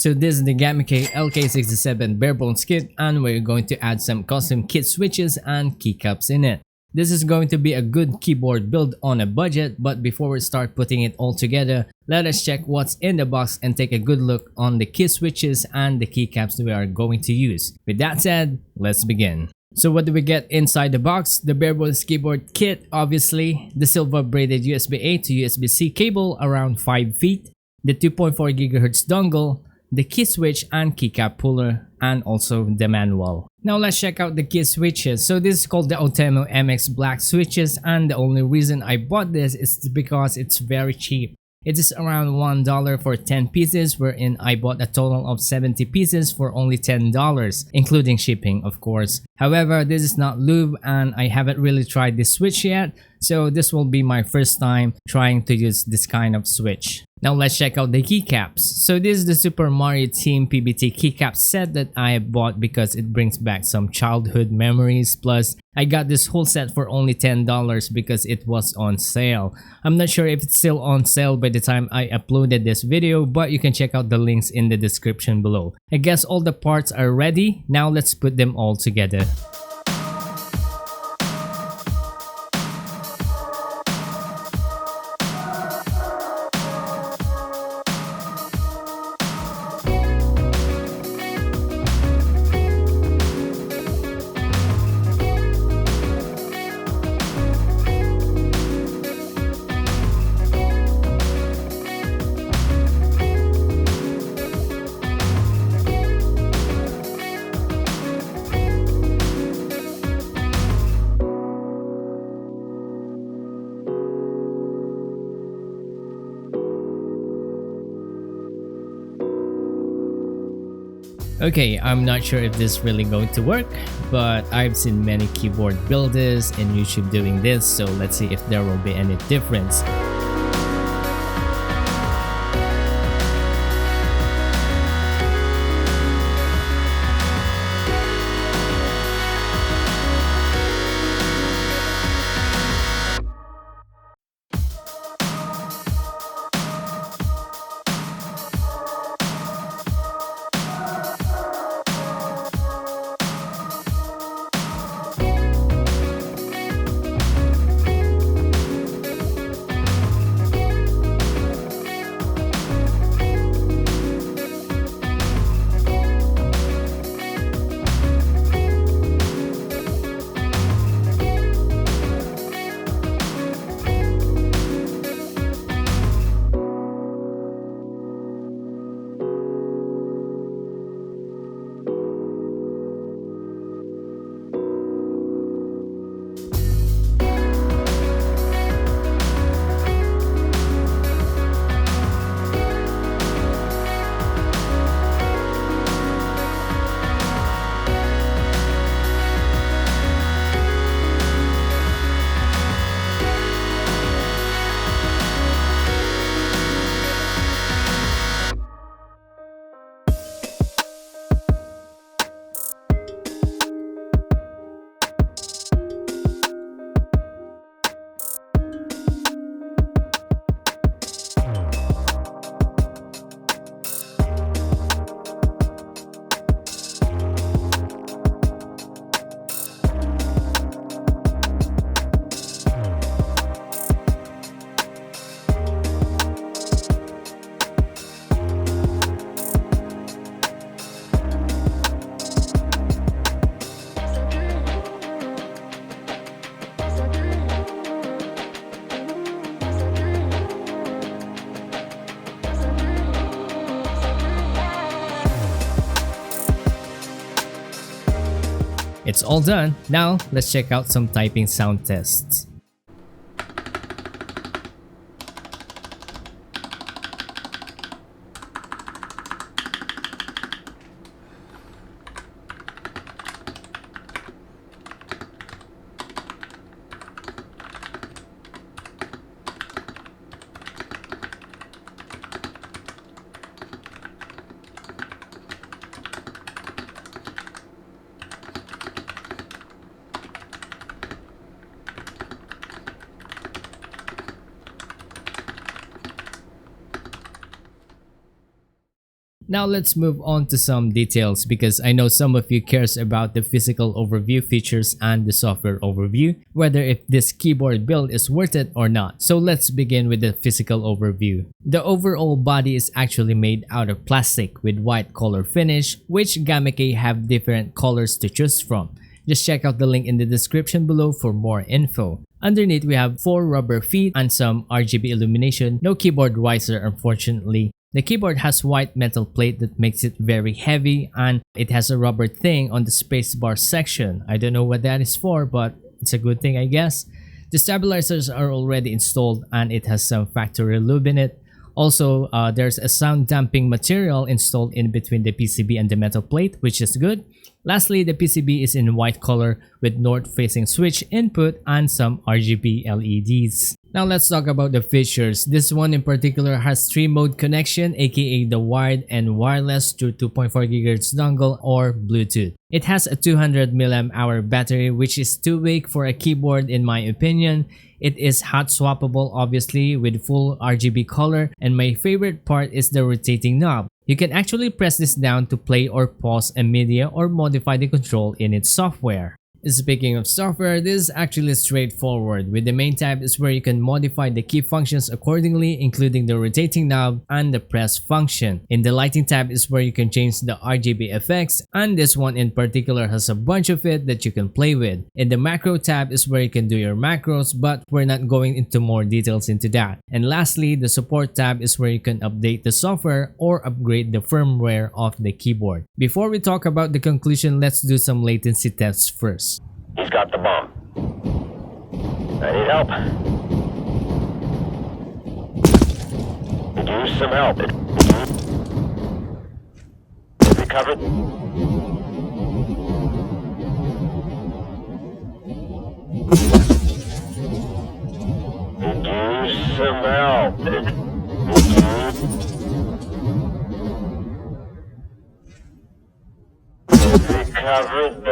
So this is the Gamakay Lk67 barebones kit, and we're going to add some custom kit switches and keycaps in it. This is going to be a good keyboard build on a budget, but before we start putting it all together, let us check what's in the box and take a good look on the key switches and the keycaps we are going to use. With that said, let's begin. So what do we get inside the box? The barebones keyboard kit, obviously, the silver braided USB-A to USB-C cable around 5 feet, the 2.4 GHz dongle, the key switch and keycap puller, and also the manual. Now let's check out the key switches. So this is called the Outemu Mx black switches, and the only reason I bought this is because it's very cheap. It is around $1 for 10 pieces, wherein I bought a total of 70 pieces for only $10, including shipping of course. However, this is not lube and I haven't really tried this switch yet, so this will be my first time trying to use this kind of switch. Now let's check out the keycaps. So this is the Super Mario Team PBT keycap set that I bought because it brings back some childhood memories. Plus, I got this whole set for only $10 because it was on sale. I'm not sure if it's still on sale by the time I uploaded this video, but you can check out the links in the description below. I guess all the parts are ready. Now let's put them all together. Okay, I'm not sure if this is really going to work, but I've seen many keyboard builders and YouTube doing this, so let's see if there will be any difference. It's all done. Now let's check out some typing sound tests. Now let's move on to some details because I know some of you cares about the physical overview features and the software overview, whether if this keyboard build is worth it or not. So let's begin with the physical overview. The overall body is actually made out of plastic with white color finish, which Gamakay have different colors to choose from. Just check out the link in the description below for more info. Underneath we have 4 rubber feet and some RGB illumination, no keyboard riser unfortunately. The keyboard has white metal plate that makes it very heavy, and it has a rubber thing on the spacebar section. I don't know what that is for, but it's a good thing I guess. The stabilizers are already installed and it has some factory lube in it. Also, there's a sound damping material installed in between the PCB and the metal plate, which is good. Lastly, the PCB is in white color with north-facing switch input and some RGB LEDs. Now let's talk about the features. This one in particular has 3-mode connection, aka the wired and wireless through 2.4 GHz dongle or Bluetooth. It has a 200 mAh battery, which is too weak for a keyboard in my opinion. It is hot swappable obviously with full RGB color, and my favorite part is the rotating knob. You can actually press this down to play or pause a media or modify the control in its software. Speaking of software, this is actually straightforward. With the main tab is where you can modify the key functions accordingly, including the rotating knob and the press function. In the lighting tab is where you can change the RGB effects, and this one in particular has a bunch of it that you can play with. In the macro tab is where you can do your macros, but we're not going into more details into that. And lastly, the support tab is where you can update the software or upgrade the firmware of the keyboard. Before we talk about the conclusion, let's do some latency tests first. He's got the bomb. I need help. Could use some help. Is he covered? Could use some help. Is he covered?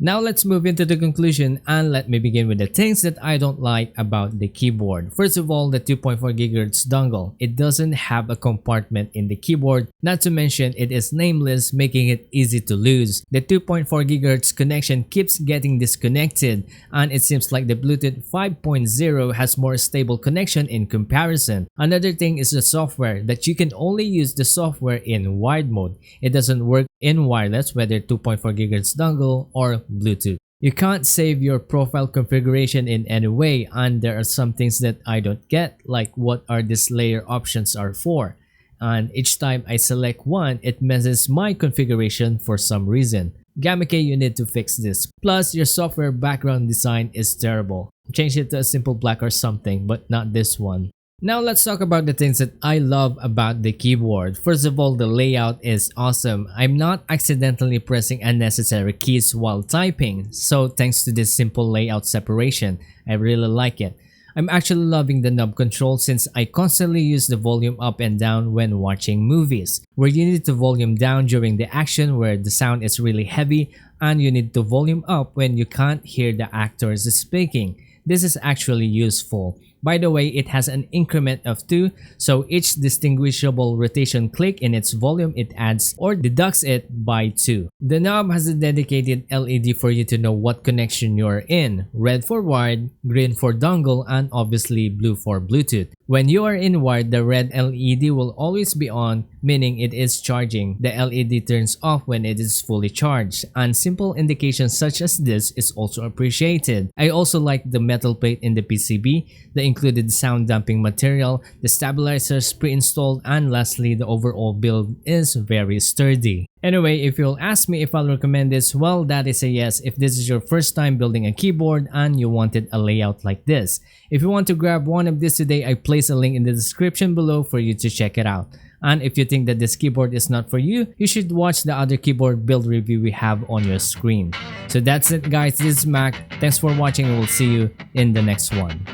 Now let's move into the conclusion, and let me begin with the things that I don't like about the keyboard. First of all, the 2.4 GHz dongle. It doesn't have a compartment in the keyboard, not to mention it is nameless, making it easy to lose. The 2.4 GHz connection keeps getting disconnected, and it seems like the Bluetooth 5.0 has more stable connection in comparison. Another thing is the software, that you can only use the software in wired mode. It doesn't work in wireless, whether 2.4 GHz dongle or Bluetooth. You can't save your profile configuration in any way, and there are some things that I don't get, like what are these layer options are for. And each time I select one, it messes my configuration for some reason. Gamakay, you need to fix this. Plus, your software background design is terrible. Change it to a simple black or something, but not this one. Now let's talk about the things that I love about the keyboard. First of all, the layout is awesome. I'm not accidentally pressing unnecessary keys while typing, so thanks to this simple layout separation, I really like it. I'm actually loving the knob control since I constantly use the volume up and down when watching movies, where you need to volume down during the action where the sound is really heavy, and you need to volume up when you can't hear the actors speaking. This is actually useful. By the way, it has an increment of 2, so each distinguishable rotation click in its volume, it adds or deducts it by 2. The knob has a dedicated LED for you to know what connection you're in, red for wired, green for dongle, and obviously blue for Bluetooth. When you are in wired, the red LED will always be on, meaning it is charging. The LED turns off when it is fully charged, and simple indications such as this is also appreciated. I also like the metal plate in the PCB, the included sound damping material, the stabilizers pre-installed, and lastly, the overall build is very sturdy. Anyway, if you'll ask me if I'll recommend this, well, that is a yes if this is your first time building a keyboard and you wanted a layout like this. If you want to grab one of these today, I place a link in the description below for you to check it out. And if you think that this keyboard is not for you, you should watch the other keyboard build review we have on your screen. So that's it guys, this is Mac. Thanks for watching and we'll see you in the next one.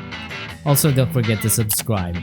Also don't forget to subscribe.